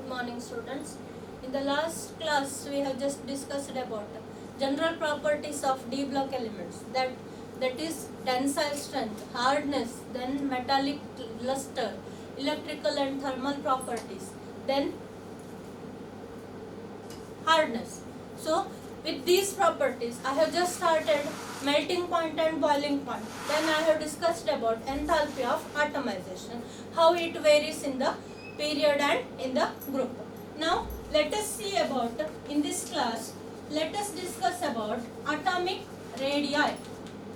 Good morning, students. In the last class, we have just discussed about general properties of D block elements. That is tensile strength, hardness, then metallic luster, electrical and thermal properties, then hardness. So with these properties, I have just started melting point and boiling point. Then I have discussed about enthalpy of atomization, how it varies in the period and in the group. Now let us see about, in this class, let us discuss about atomic radii.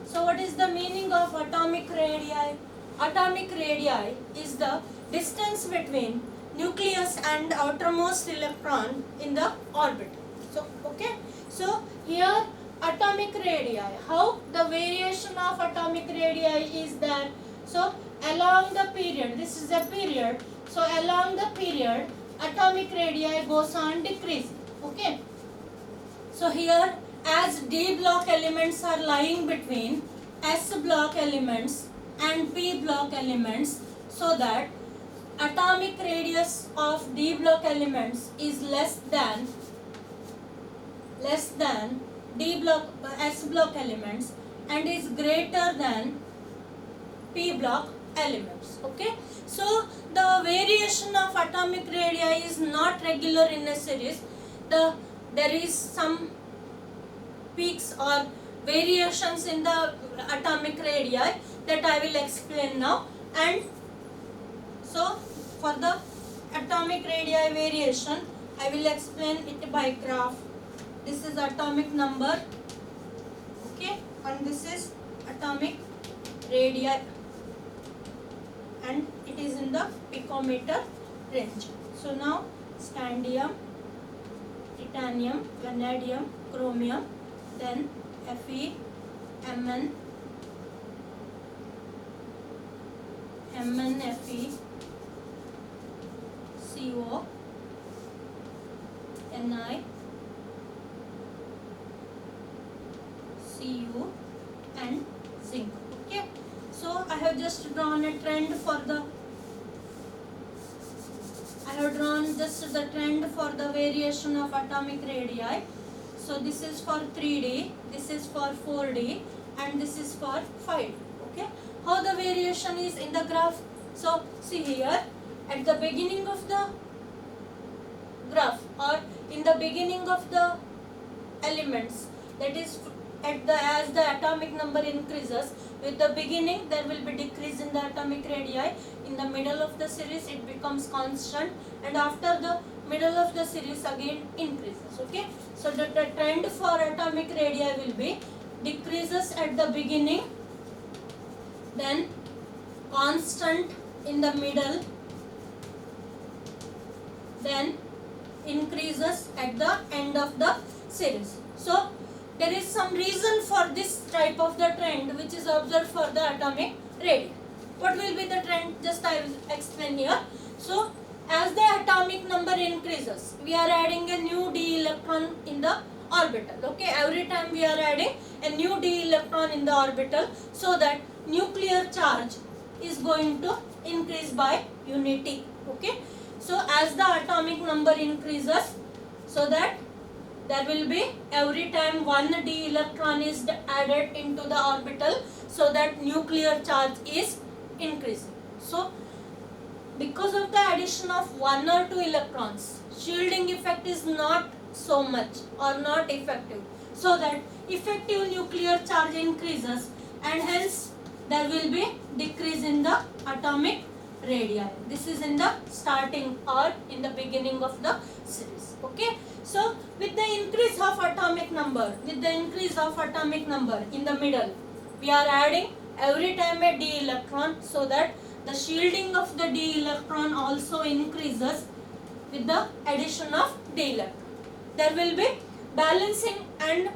So what is the meaning of atomic radii? Atomic radii is the distance between nucleus and outermost electron in the orbit. So okay, so here atomic radii, how the variation of atomic radii is there. So along the period, this is a period, so along the period atomic radii goes on decreasing. Okay, so here as D block elements are lying between S block elements and P block elements, so that atomic radius of D block elements is less than D block S block elements and is greater than P block elements. Okay, so the variation of atomic radii is not regular in a series. There is some peaks or variations in the atomic radii that I will explain now. And so for the atomic radii variation, I will explain it by graph. This is atomic number, okay, and this is atomic radii, and it is in the picometer range. So now scandium, titanium, vanadium, chromium, then Fe, Mn, Fe, Co, Ni, Cu, and zinc. Okay, so I have just drawn a trend for the variation of atomic radii. So this is for 3D, this is for 4D, and this is for 5D. Okay, how the variation is in the graph. So see here, at the beginning of the graph, or in the beginning of the elements, that is as the atomic number increases, with the beginning there will be decrease in the atomic radii. In the middle of the series it becomes constant, and after the middle of the series again increases. Okay, so the trend for atomic radii will be decreases at the beginning, then constant in the middle, then increases at the end of the series. So there is some reason for this type of the trend which is observed for the atomic radii. What will be the trend? Just I will explain here. So as the atomic number increases, we are adding a new d electron in the orbital. Okay, every time we are adding a new d electron in the orbital, so that nuclear charge is going to increase by unity. Okay, so as the atomic number increases, so that there will be every time one d electron is added into the orbital, so that nuclear charge is increasing. So because of the addition of 1 or 2 electrons, shielding effect is not so much or not effective, so that effective nuclear charge increases, and hence there will be decrease in the atomic radii. This is in the starting or in the beginning of the series. Okay, so with the increase of atomic number, in the middle, we are adding every time a d electron, so that the shielding of the d electron also increases with the addition of d electron. There will be balancing and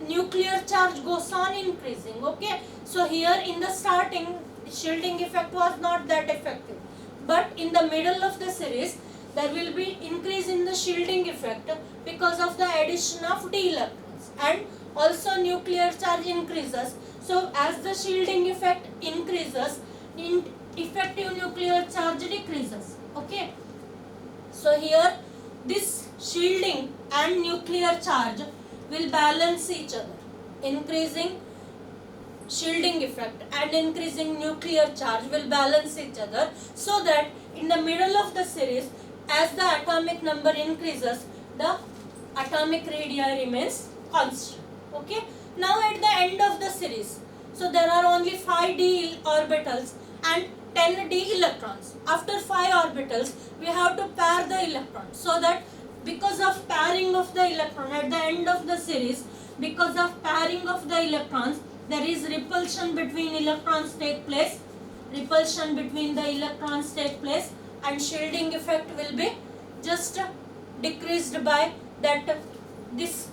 nuclear charge goes on increasing. Okay, so here in the starting, shielding effect was not that effective, but in the middle of the series there will be increase in the shielding effect because of the addition of d electrons, and also nuclear charge increases. So as the shielding effect increases, effective nuclear charge decreases. Okay, So here this shielding and nuclear charge will balance each other. Increasing shielding effect and increasing nuclear charge will balance each other, so that in the middle of the series, as the atomic number increases, the atomic radii remains constant. Okay. Now at the end of the series, so there are only 5d orbitals and 10d electrons. After 5 orbitals, we have to pair the electrons, so that because of pairing of the electron at the end of the series, because of pairing of the electrons, there is repulsion between electrons take place, repulsion between the electrons take place, and shielding effect will be just decreased by that. This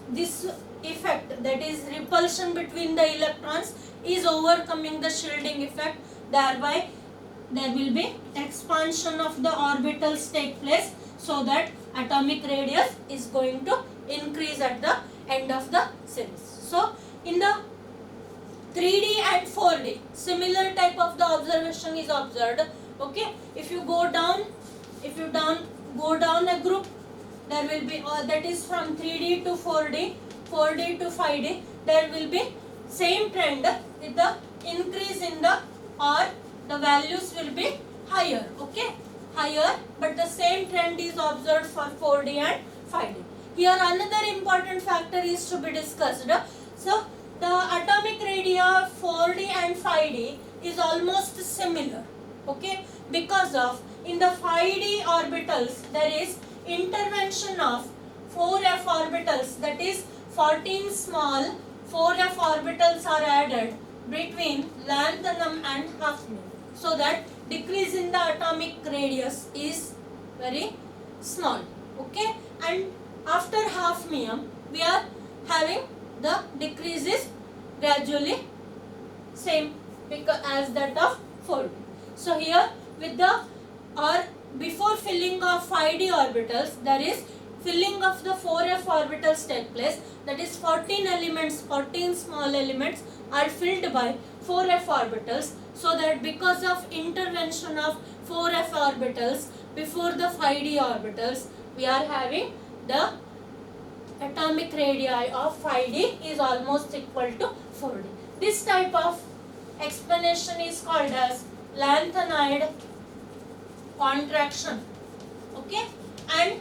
effect, that is repulsion between the electrons, is overcoming the shielding effect, thereby there will be expansion of the orbitals take place, so that atomic radius is going to increase at the end of the series. So in the 3D and 4D, similar type of the observation is observed. Okay, if you go down a group, there will be that is from 3D to 4D, 4D to 5D, there will be same trend with the increase in the, or the values will be higher. Okay, higher, but the same trend is observed for 4D and 5D. Here another important factor is to be discussed. So the atomic radii of 4D and 5D is almost similar. Okay, because of in the 5D orbitals there is intervention of 4f orbitals, that is 14 small 4f orbitals are added between lanthanum and hafnium, so that decrease in the atomic radius is very small. Okay, and after hafnium we are having the decrease is gradually same because as that of 4D. So here with the, or before filling of 5D orbitals, there is filling of the 4f orbitals take place, that is 14 elements, 14 small elements are filled by 4f orbitals, so that because of intervention of 4f orbitals before the 5D orbitals, we are having the atomic radii of 5D is almost equal to 4D. This type of explanation is called as lanthanide contraction. Okay, and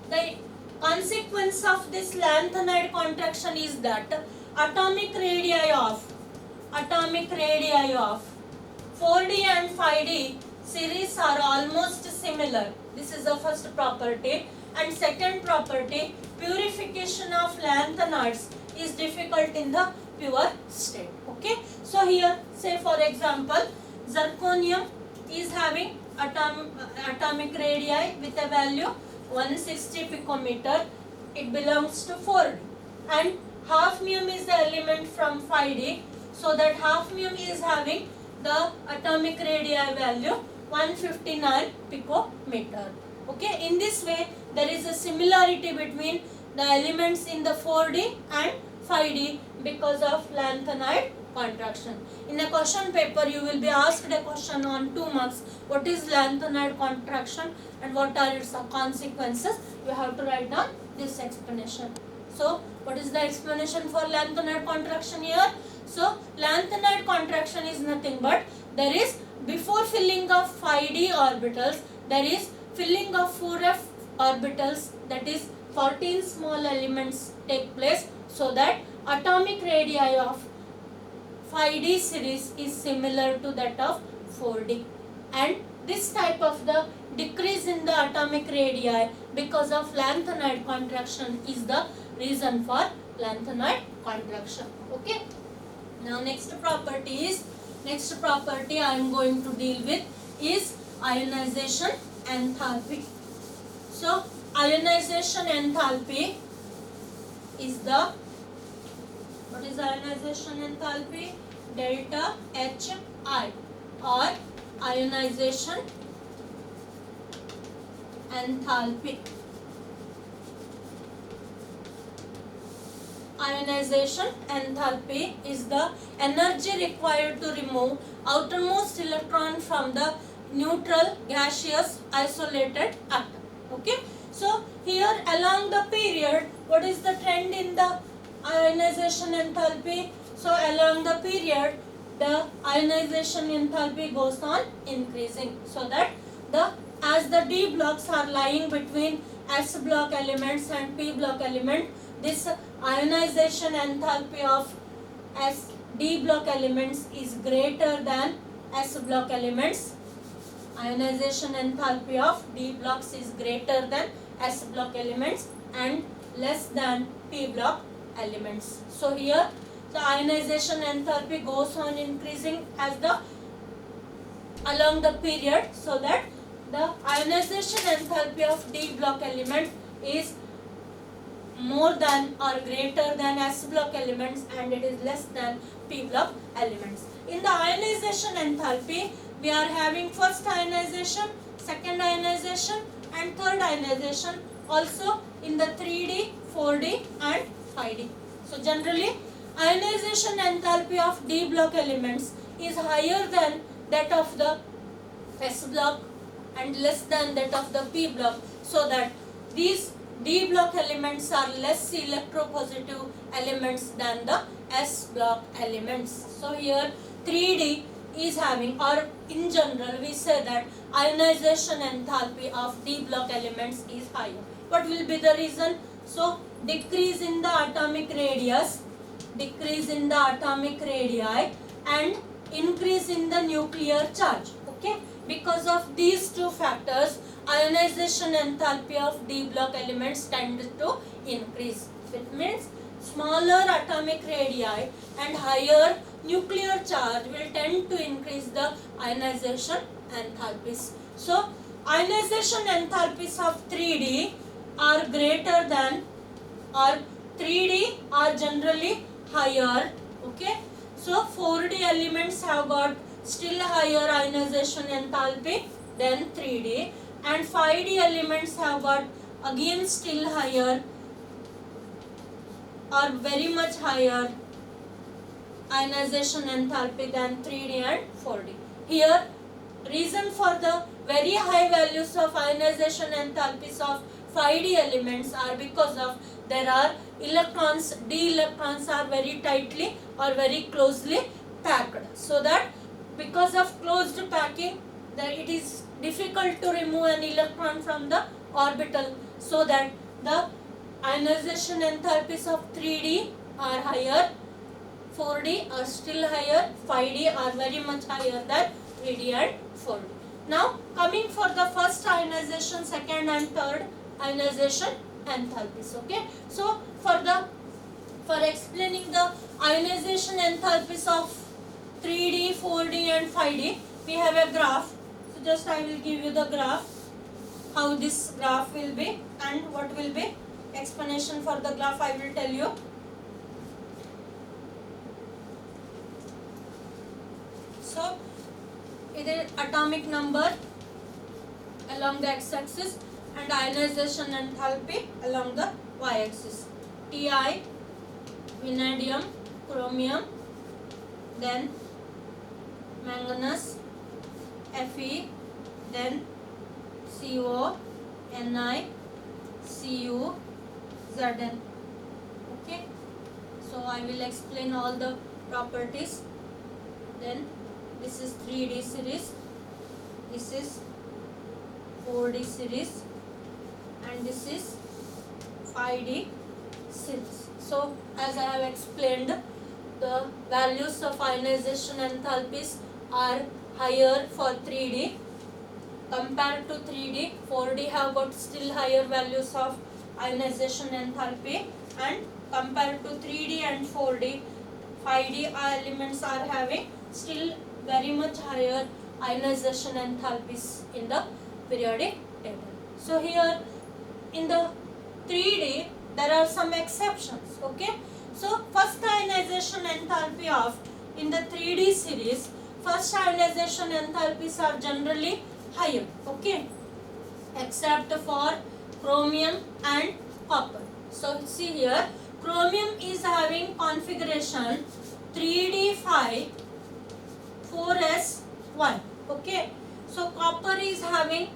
the consequence of this lanthanide contraction is that atomic radii of 4D and 5D series are almost similar. This is the first property. And second property, purification of lanthanides is difficult in the pure state. Okay, so here say for example zirconium is having atomic radii with a value 160 picometer, it belongs to 4D, and hafnium is the element from 5D, so that hafnium is having the atomic radii value 159 picometer. Okay, in this way there is a similarity between the elements in the 4D and 5D because of lanthanide contraction. In a question paper you will be asked a question on 2 marks, what is lanthanide contraction and what are its consequences. You have to write down this explanation. So what is the explanation for lanthanide contraction here? So lanthanide contraction is nothing but there is before filling of 5D orbitals, there is filling of 4f orbitals, that is 14 small elements take place, so that atomic radii of 5D series is similar to that of 4D, and this type of the decrease in the atomic radii because of lanthanide contraction is the reason for lanthanide contraction. Okay, now next property I am going to deal with is ionization enthalpy. So ionization enthalpy is the, what is ionization enthalpy? Delta Hi, or ionization enthalpy. Ionization enthalpy is the energy required to remove outermost electron from the neutral gaseous isolated atom. Okay, along the period, what is the trend in the ionization enthalpy? So along the period, the ionization enthalpy goes on increasing, so that as the D blocks are lying between S block elements and P block element, this ionization enthalpy of D block elements is greater than S block elements. Ionization enthalpy of D blocks is greater than S block elements and less than P block elements. So here the ionization enthalpy goes on increasing as along the period, so that the ionization enthalpy of D block element is more than or greater than S block elements and it is less than P block elements. In the ionization enthalpy, we are having first ionization, second ionization and third ionization also in the 3D, 4D and 5D. So generally ionization enthalpy of D block elements is higher than that of the S block and less than that of the P block, so that these D block elements are less electropositive elements than the S block elements. So here 3D is having, or in general we say that ionization enthalpy of D block elements is higher. What will be the reason? So decrease in the atomic radius, decrease in the atomic radii and increase in the nuclear charge. Okay, because of these two factors, ionization enthalpy of D block elements tend to increase. It means smaller atomic radii and higher nuclear charge will tend to increase the ionization enthalpies. So ionization enthalpies of 3D are greater than, or 3D are generally higher. Okay, so 4D elements have got still higher ionization enthalpy than 3D, and 5D elements have got again still higher or very much higher ionization enthalpy than 3D and 4D. Here reason for the very high values of ionization enthalpies of 5D elements are because of there are electrons, D electrons are very tightly or very closely packed, so that because of closed packing, it is difficult to remove an electron from the orbital, so that the ionization enthalpies of 3D are higher, 4D are still higher, 5D are very much higher than 3D and 4D. Now coming for the first ionization, second and third ionization enthalpies. Okay, so for explaining the ionization enthalpies of 3D, 4D and 5D, we have a graph. So just I will give you the graph, how this graph will be and what will be explanation for the graph I will tell you. So it is atomic number along the x-axis and ionization enthalpy along the y-axis. Ti, vanadium, chromium, then manganese, Fe, then CO, Ni, Cu, Zn. Okay, so I will explain all the properties. Then this is 3D series, this is 4D series and this is 5D series. So as I have explained, the values of ionization enthalpies are higher for 3D compared to 3D. 4D have got still higher values of ionization enthalpy, and compared to 3D and 4D, 5D elements are having still very much higher ionization enthalpies in the periodic table. So here in the 3D there are some exceptions. Okay, so first ionization enthalpy of in the 3D series, first ionization enthalpies are generally higher. Okay, except for chromium and copper. So see here, chromium is having configuration 3D5 4s1. Okay, so copper is having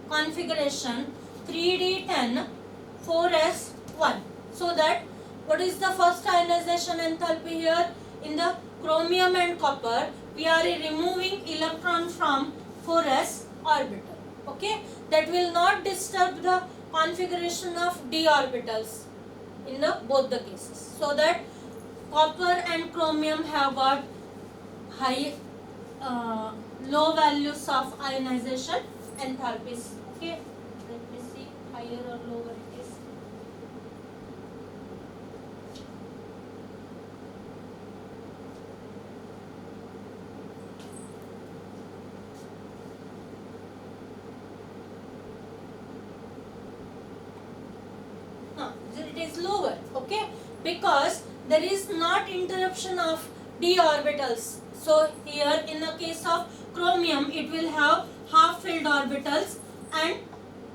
configuration 3D10 4s1. So that what is the first ionization enthalpy here? In the chromium and copper, we are removing electron from 4s orbital. Okay, that will not disturb the configuration of d orbitals in the both the cases. So that copper and chromium have got high low values of ionization enthalpies. Okay, let me see higher or lower it is. It is lower, okay, because there is not interruption of d orbitals. So here in the case of chromium it will have half filled orbitals, and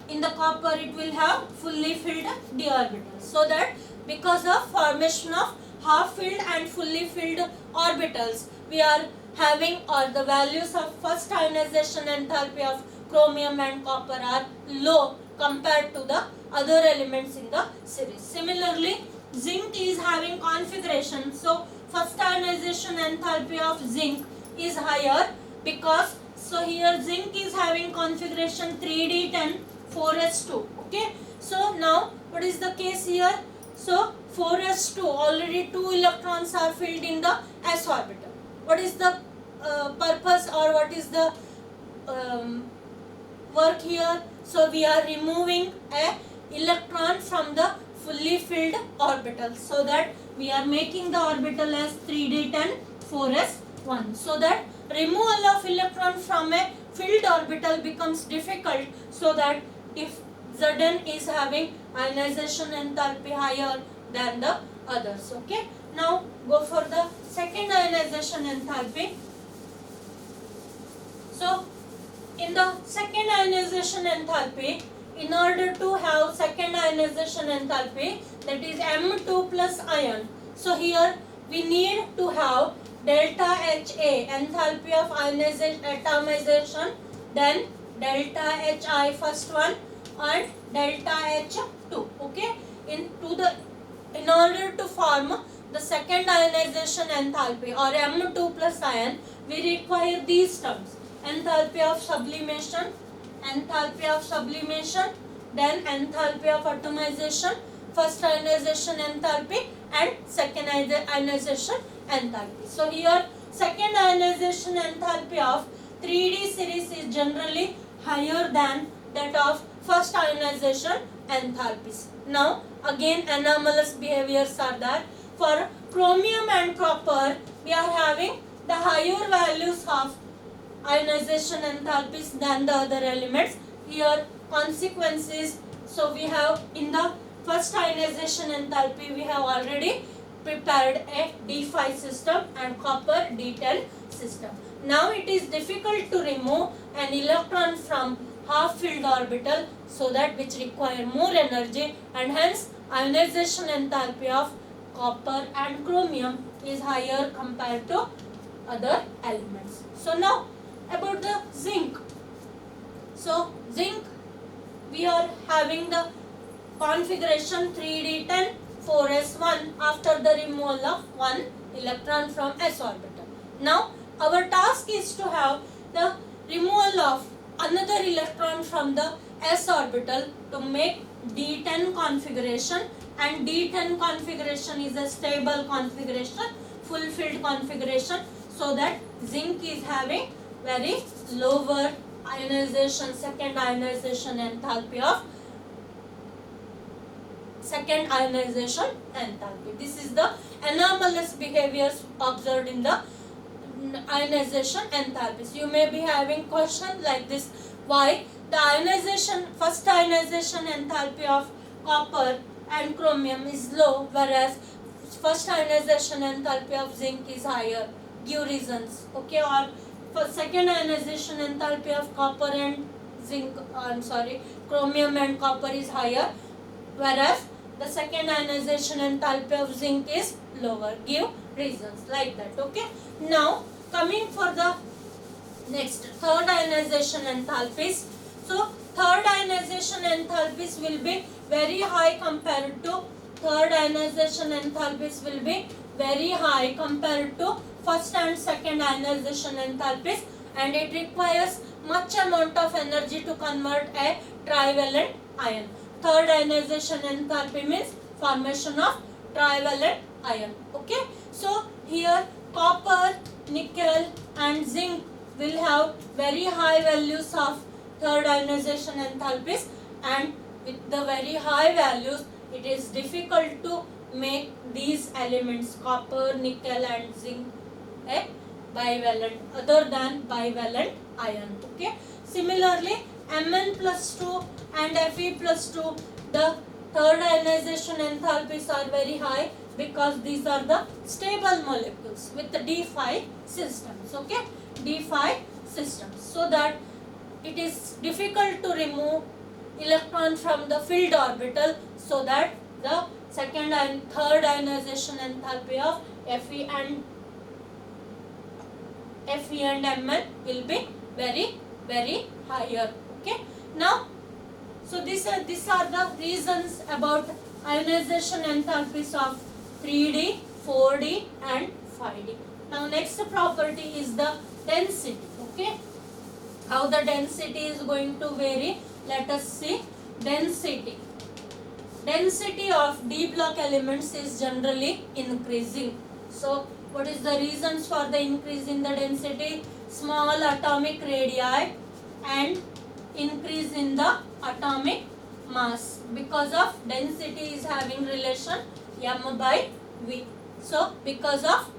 in the copper it will have fully filled d orbitals. So that because of formation of half filled and fully filled orbitals, we are having, or the values of first ionization enthalpy of chromium and copper are low compared to the other elements in the series. Similarly, zinc is having configuration. So first ionization enthalpy of zinc is higher because, so here zinc is having configuration 3d10 4s2. Okay, so now what is the case here? So 4s2, already 2 electrons are filled in the s orbital. What is the purpose, or what is the work here? So we are removing a electron from the fully filled orbital, so that we are making the orbital as 3d10 4s1. So that removal of electron from a filled orbital becomes difficult, so that if Zn is having ionization enthalpy higher than the others. Okay, now go for the second ionization enthalpy. So in the second ionization enthalpy, in order to have second ionization enthalpy, that is M2 plus ion, so here we need to have delta HA, enthalpy of ionization atomization, then delta HI first one, and delta H2. Okay, in order to form the second ionization enthalpy or M2 plus ion, we require these terms: enthalpy of sublimation, then enthalpy of atomization, first ionization enthalpy, and second ionization enthalpy. So here second ionization enthalpy of 3D series is generally higher than that of first ionization enthalpies. Now again anomalous behaviors are there. For chromium and copper, we are having the higher values of ionization enthalpies than the other elements. Here consequences, so we have in the first ionization enthalpy we have already prepared a D5 system and copper D10 system. Now it is difficult to remove an electron from half filled orbital, so that which require more energy, and hence ionization enthalpy of copper and chromium is higher compared to other elements. So now about the zinc. So zinc, we are having the configuration 3d10 4s1 after the removal of one electron from s orbital. Now our task is to have the removal of another electron from the s orbital to make d10 configuration, and d10 configuration is a stable configuration, fulfilled configuration, so that zinc is having very lower ionization, second ionization enthalpy of second ionization enthalpy. This is the anomalous behaviors observed in the ionization enthalpies. You may be having questions like this: why the ionization, first ionization enthalpy of copper and chromium is low, whereas first ionization enthalpy of zinc is higher? Give reasons. Okay, or for second ionization enthalpy of copper and zinc, chromium and copper is higher, whereas the second ionization enthalpy of zinc is lower. Give reasons like that. Okay. Now coming for the next third ionization enthalpies. So third ionization enthalpies will be very high compared to first and second ionization enthalpies, and it requires much amount of energy to convert a trivalent ion. Third ionization enthalpy means formation of trivalent ion. Okay, so here copper, nickel and zinc will have very high values of third ionization enthalpies, and with the very high values it is difficult to make these elements copper, nickel and zinc a bivalent other than bivalent ion. Okay, similarly Mn plus 2 and Fe plus 2, the third ionization enthalpies are very high because these are the stable molecules with the d5 systems. Okay, d5 systems, so that it is difficult to remove electron from the filled orbital, so that the second and third ionization enthalpy of Fe and Mn will be very higher. Okay, now so these are the reasons about ionization enthalpies of 3D, 4D and 5D. Now next property is the density. Okay, how the density is going to vary, let us see. Density of D block elements is generally increasing. So what is the reasons for the increase in the density? Small atomic radii and increase in the atomic mass, because of density is having relation m by v. So because of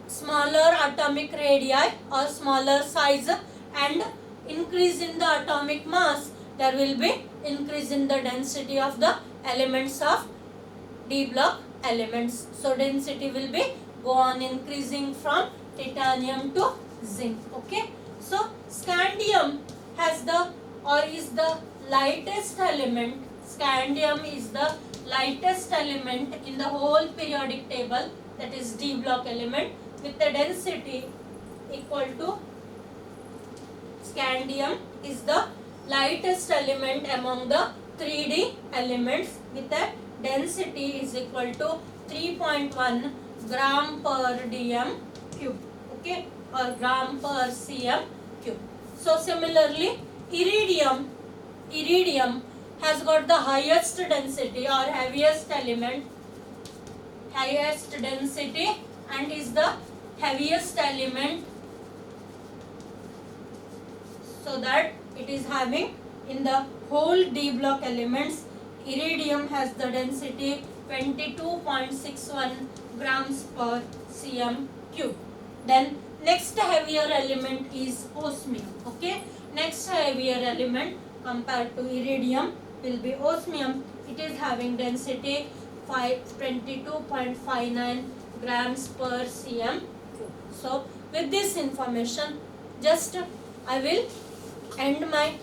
smaller atomic radii or smaller size and increase in the atomic mass, there will be increase in the density of the elements of D block elements. So density will be go on increasing from titanium to zinc. Okay, so scandium has the is the lightest element. Scandium is the lightest element in the whole periodic table, that is D block element, with the density equal to, scandium is the lightest element among the 3D elements with a density is equal to 3.1 gram per dm cube. Okay, or gram per cm cube. So similarly iridium has got the highest density or heaviest element, highest density, and is the heaviest element, so that it is having in the whole D block elements, iridium has the density 22.61 grams per cm cube. Then next heavier element is osmium. Okay, next heavier element compared to iridium will be osmium. It is having density 22.59 grams per cm cube. So with this information, just I will end my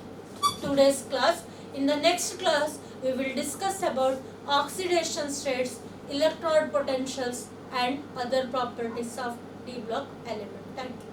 today's class. In the next class we will discuss about oxidation states, electrode potentials and other properties of D block element. Thank you.